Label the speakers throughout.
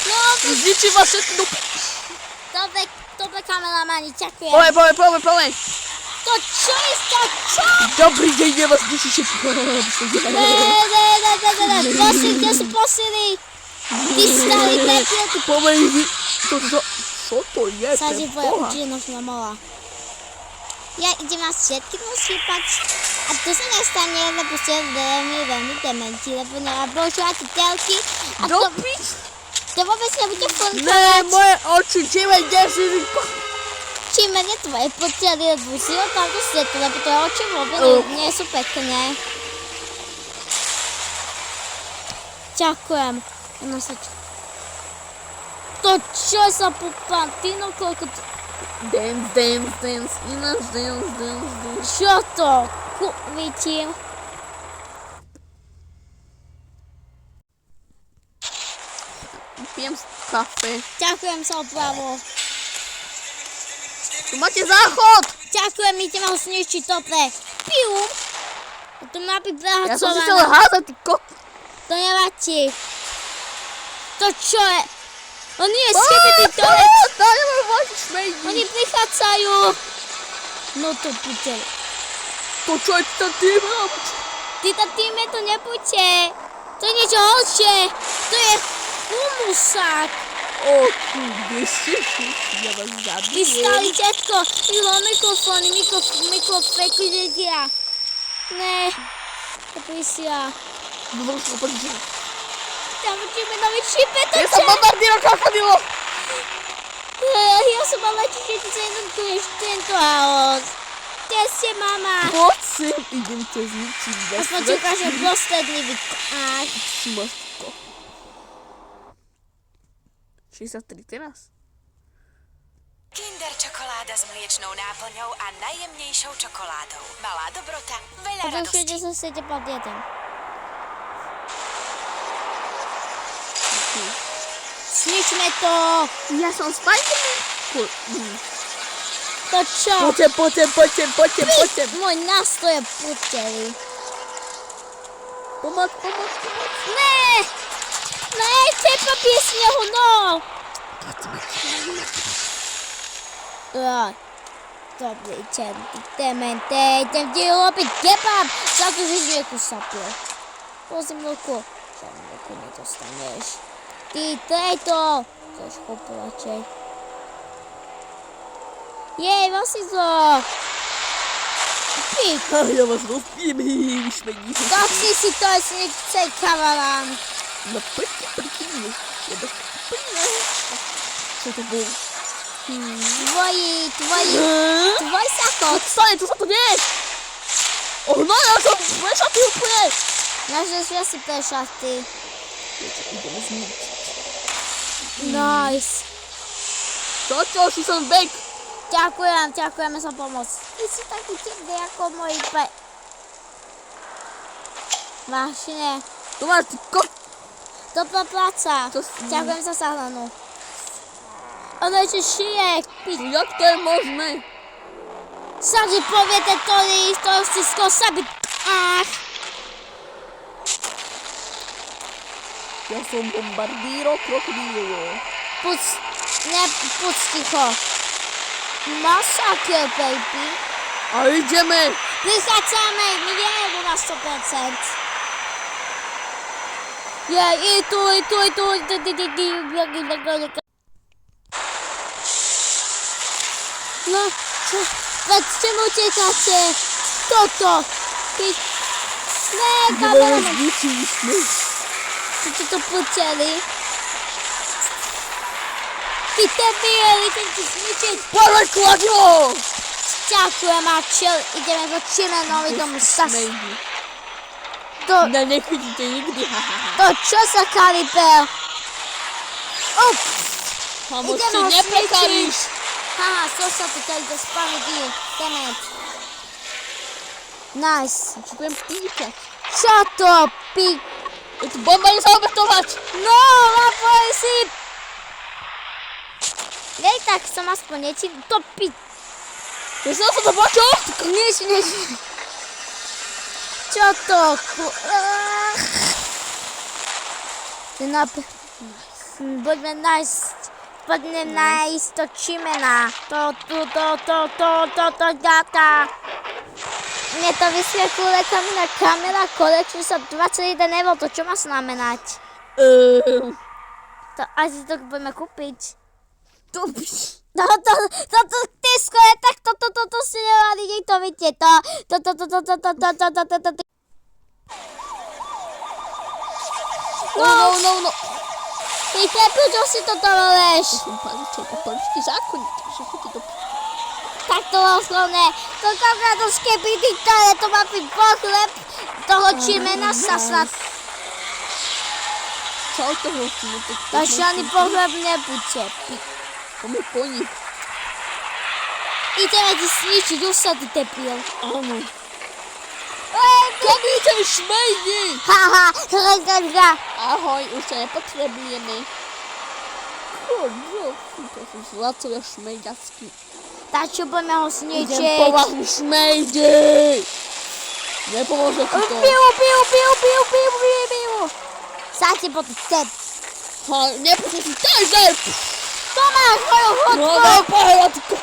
Speaker 1: No,
Speaker 2: Zničím vás všetko.
Speaker 1: dobre kameramani, ďakujem.
Speaker 2: Poďme.
Speaker 1: To čo je to, čo?
Speaker 2: Dobrý deň, ja vás zničím všetko.
Speaker 1: Posily. Ty starý debil, ty
Speaker 2: Poďme, čo to je?
Speaker 1: sa ti tvoja účinnosť namola. Ja idem vás všetky rozšípať. A to sa nestane, lebo ste veľmi dementi, lebo používate telky. A to vôbec nebude fungovať.
Speaker 2: Ne, moje oči,
Speaker 1: Čím menej tvoje poteli, lebo si ho tamto svetlo, lebo tvoje oči vôbec nie sú pekné. Ďakujem. To čo sa popám, ty no koľko to...
Speaker 2: Dance, ináč dance.
Speaker 1: Čo to? Vidím.
Speaker 2: Pijem kafe.
Speaker 1: Ďakujem za opravu.
Speaker 2: Tu máte záchod.
Speaker 1: Ďakujem, idem ho zničiť, dobre. Piu. To má byť
Speaker 2: Ja som si chcel
Speaker 1: prehacované.
Speaker 2: házať, ty
Speaker 1: To nevadí. To čo je? On nie je skrytý toalec. Oni prichádzajú. No to bude.
Speaker 2: To čo je ten tým?
Speaker 1: Ty tam týme to nebude. To je niečo horšie. To je humusák.
Speaker 2: O, tu, kde si? Ja vás zabijem.
Speaker 1: Ty stály detko. Mikrofóny, mikrofekulia. Ne. To prisia.
Speaker 2: Dobre, čo poďte.
Speaker 1: Tam budeme noviť šipe, to
Speaker 2: Ja som bombardíro krokodilo.
Speaker 1: Ja som mala čiže ty sa jednotkuješ tento haos. Kde ste, mama?
Speaker 2: Poď sem, idem ťa zničiť.
Speaker 1: Aspoň ti ukážem posledný výkaz.
Speaker 2: Šumaško. 63 teraz?
Speaker 3: Kinder čokoláda s mliečnou náplňou a najjemnejšou čokoládou. Malá dobrota, veľa radosti.
Speaker 1: Podošujete sa sete pod jeden. Sničme to!
Speaker 2: Ja som Spiderman.
Speaker 1: To čo?
Speaker 2: Poďte.
Speaker 1: Môj nástroj je puteli.
Speaker 2: Pomoc.
Speaker 1: Ne! Ne, tepa piesne ho, no! Dobrý černý demente, idem ti robiť kebab, za to, že žieku sapil. Prosím, Luku, za mňoku nedostaneš. Ty, trejto! Chceš chopu radšej. Jej, vlastne to! Pík!
Speaker 2: Ja vás rozpijem, vyšmení.
Speaker 1: Tak si to, jestli nechce kamarán.
Speaker 2: No prikývne. Čo to bolo?
Speaker 1: Tvoj sakot.
Speaker 2: Stane, to sa to deje! No, ja som prešatý úplne!
Speaker 1: Naše ja si prešatý.
Speaker 2: Ideme zničiť.
Speaker 1: Nice.
Speaker 2: Čo, si som back.
Speaker 1: Ďakujeme za pomoc. Ty si taký divný ako môj Vážne.
Speaker 2: Tu máš, ty
Speaker 1: Dobrá práca. Ďakujem za záhranu. Ono ešte šije.
Speaker 2: Jak to je možné?
Speaker 1: Sadži poviete, to si skôr sabiť. Ach.
Speaker 2: Ja som bombardíro krokodilo.
Speaker 1: Puc ticho. Masaker, baby.
Speaker 2: A ideme.
Speaker 1: Prichádzame, my vieme na 100%. Ja, i tu. No, čo? Veď čemu utekáte? Toto. Ty... Ne, kameraman. Čo to puteli? Ty debili, ten ti zničiť.
Speaker 2: Poďme, kladivo!
Speaker 1: Ďakujem, a ideme do Čimenovi domu sas.
Speaker 2: Ne, nechytíte nikdy,
Speaker 1: To čo sa Kalibel?
Speaker 2: Hamo,
Speaker 1: Ideme
Speaker 2: si
Speaker 1: ho
Speaker 2: neprekalíš.
Speaker 1: Haha, so sa tu tady do spavy díl. Dement. Nice.
Speaker 2: Čo budem píkať?
Speaker 1: Čo to, pík?
Speaker 2: Je tu bomba, idem sa obetovať.
Speaker 1: No, lapoj si. Hej, tak som aspoň nečím topiť.
Speaker 2: Myslel som to počul?
Speaker 1: Nič. Čo to? Nice. Poďme nájsť to čimena. To, mne to vysvetľuje kamera collection sa 21 euro, to čo má znamenať? To asi to budeme kúpiť. To ty skôr, tak to si nemali, niekto vidíte, to.
Speaker 2: No.
Speaker 1: Ty prečo si to toleruješ?
Speaker 2: Som paliček a politický zákonník, takže chodí do...
Speaker 1: Tak to oslovne, to kamarátovské byty, ktoré to má byť pochleb toho čimena sa snad.
Speaker 2: Čo od toho chceme?
Speaker 1: To žiadny pochleb nebude.
Speaker 2: Poďme po nich.
Speaker 1: Ideme ti sničiť, už sa ty tepil.
Speaker 2: Áno. Kedy ten šmejdi?
Speaker 1: Haha.
Speaker 2: Ahoj, už sa nepotrebujeme. To sú zlatovia šmejďacky.
Speaker 1: Tak čo budeme ho sničiť?
Speaker 2: Idem po vás, šmejdi! Nepomôže ti to.
Speaker 1: Piju. Sáte po tých cep.
Speaker 2: Nepomôže ti taser!
Speaker 1: Tomáš, moju
Speaker 2: No,
Speaker 1: hodku!
Speaker 2: daj pohľadku.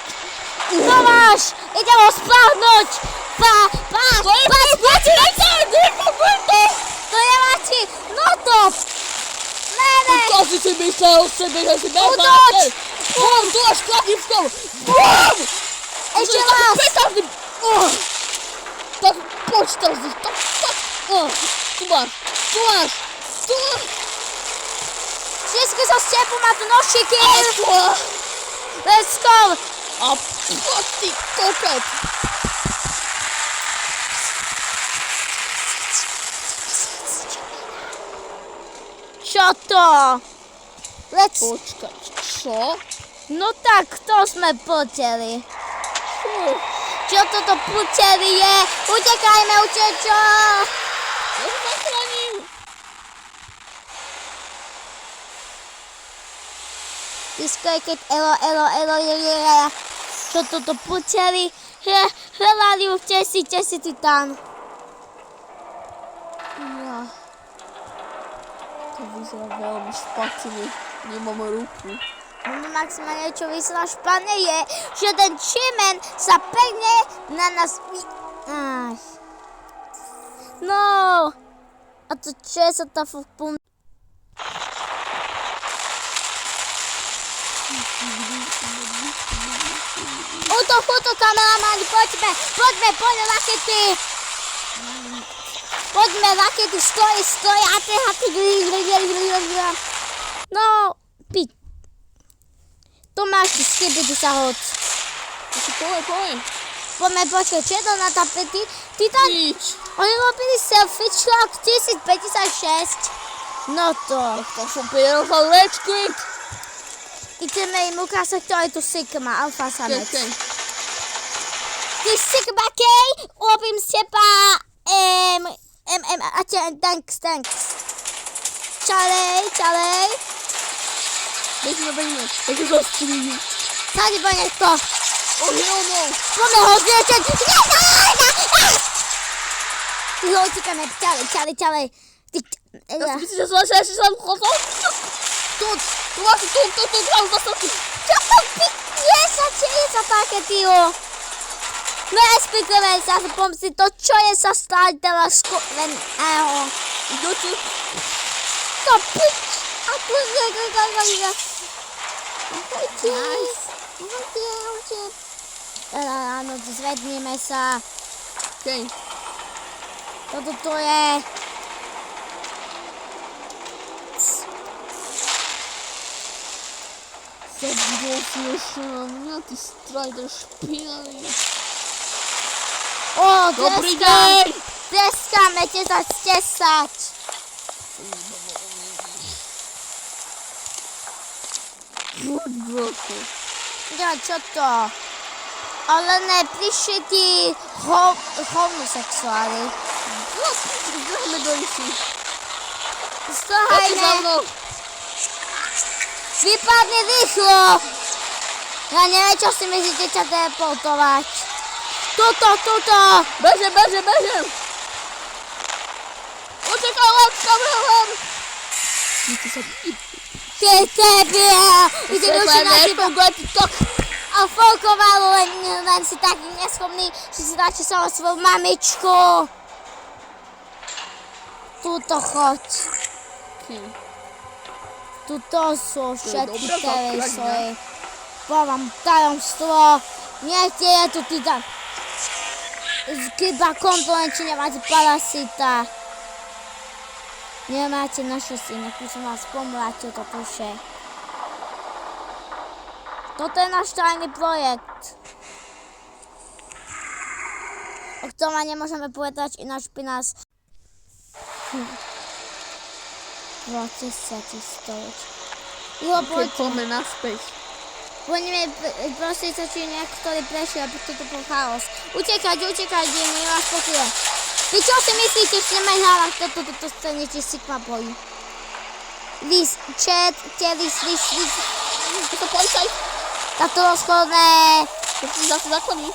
Speaker 1: Tomáš, idem ho spáhnuť! Pás! To je Mati! No to! Ne!
Speaker 2: To si si myslel o sebe, že si
Speaker 1: Utoč!
Speaker 2: nemáte! Bum, tu máš kladívkou! Bum!
Speaker 1: Ešte raz!
Speaker 2: Tak poď teraz, tak. Tu máš!
Speaker 1: Všetky so stepu má tu nožiky!
Speaker 2: A
Speaker 1: Let's go!
Speaker 2: poď ty kokot!
Speaker 1: Čo to?
Speaker 2: Počkaj, čo?
Speaker 1: No tak, to sme poteli. Čo toto poteli je? Utekajme, utečo!
Speaker 2: Ja sa zachránim!
Speaker 1: Disko je keď elo. Čo toto poteli? Hľadali ju, tesi ty tam.
Speaker 2: To vyzerá veľmi špatne. Nemám ruku.
Speaker 1: No maximálne čo vyzerá špatne je, že ten čimen sa pekne na nás... No! A to čo je sa tá fúpum... Útok, kameramani, poďme, rakety! Poďme, rakety, stoj, a ty. No, piť. Tomáš, ty skybidi sa hoď.
Speaker 2: Poď.
Speaker 1: Poďme počkať, čo je to na tapety? Ty tam...
Speaker 2: Nič.
Speaker 1: Oni robili selfiečko 1056. No to.
Speaker 2: To som prijel za lečky.
Speaker 1: Ideme im ukázať, kto je tu Sigma, alfa samec.
Speaker 2: Okay.
Speaker 1: Ty Sigma kej, robím z teba... Thanks. Čalej.
Speaker 2: Bežme. Takže zastřílím.
Speaker 1: Tady bude niekto.
Speaker 2: Oh, hell no.
Speaker 1: Poďme ho zliečať. Ty ho utíkame, ďalej.
Speaker 2: Ja si myslíš, že som chodol? Tu máš, tam zastavky.
Speaker 1: Čo to je sa také, tyjo? No explikujem sa, pomci to, čo je sa stať teraz skutveného.
Speaker 2: Kto tu?
Speaker 1: To pič. A tu je, Áno, zvedníme sa.
Speaker 2: Okej.
Speaker 1: Toto to je.
Speaker 2: Zabudol si ešte na mňa, ty strider špinavý. Dobrý deň!
Speaker 1: Deskáme te za 10.
Speaker 2: Poď, broko.
Speaker 1: Ja, čo to? Ale nepíši ti homosexuáli.
Speaker 2: Zdrhme do isi. Poď za
Speaker 1: Zdrhajme.
Speaker 2: mnou.
Speaker 1: Vypadni rýchlo. Ja neviem, čo si myslíte, čo teleportovať. Tuto.
Speaker 2: Bežem. Utekaj, látka, bežem.
Speaker 1: Ty Ty debil! Idem už na teba. A folkovalo, len si taký neschopný, že si radšej sa o svoju mamičku. Tuto choď. Tuto sú všetky telesoje. Povám tajomstvo. Nie je tu teda. Chyba komponent, či nemáte parazita. Nemáte naše syny, tu som vás pomlátil to tuše. Toto je náš tajný projekt. O ktorom nemôžeme povedať, ináč by nás... Vrátite sa ti stolič.
Speaker 2: Poďme naspäť.
Speaker 1: Poďme, prosím sa, či niektorý prešiel, aby toto bol chaos. Utekajte, nemáš pochýle. Vy čo si myslíte, že sme hľadám toto stanete si kvapojí? Lis,
Speaker 2: Je to policaj.
Speaker 1: Táto rozchodné.
Speaker 2: To si zase zakoní.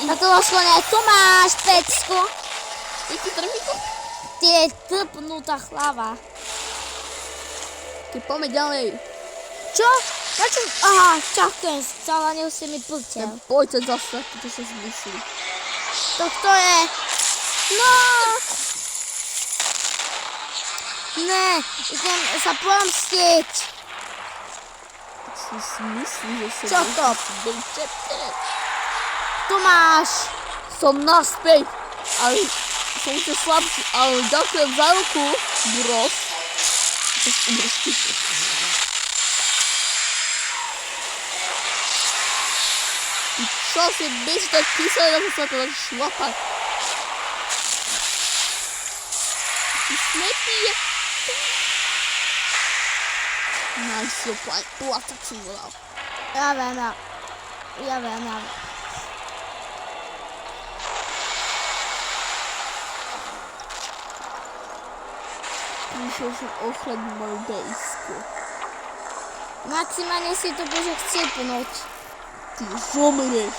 Speaker 1: Táto rozchodné, tu máš pecku.
Speaker 2: Ty trmíku.
Speaker 1: Ty je trpnutá hlava.
Speaker 2: Ty poďme ďalej.
Speaker 1: Čo? Načo? Aha, čakujem, zalanil si mi plteľ.
Speaker 2: Poďte zase, čo sa zmyslí.
Speaker 1: To je... No! Ne, idem sa pomstiť.
Speaker 2: Si myslí, že sa...
Speaker 1: Čo to? Tu máš.
Speaker 2: Som naspäť. Ale som sa slabší. Ale ďakujem za ruku, bros. To si umrštíte. Čo si myslíte, kyselé, že sa to tak šlapať? Ty smetí je... Náš si opáť, tak som ho dal.
Speaker 1: Ja viem.
Speaker 2: Prišiel som ochraniť moju bejsku.
Speaker 1: Maximálne si to bude chcieť.
Speaker 2: Ty zomrieš.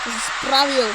Speaker 2: To si spravil.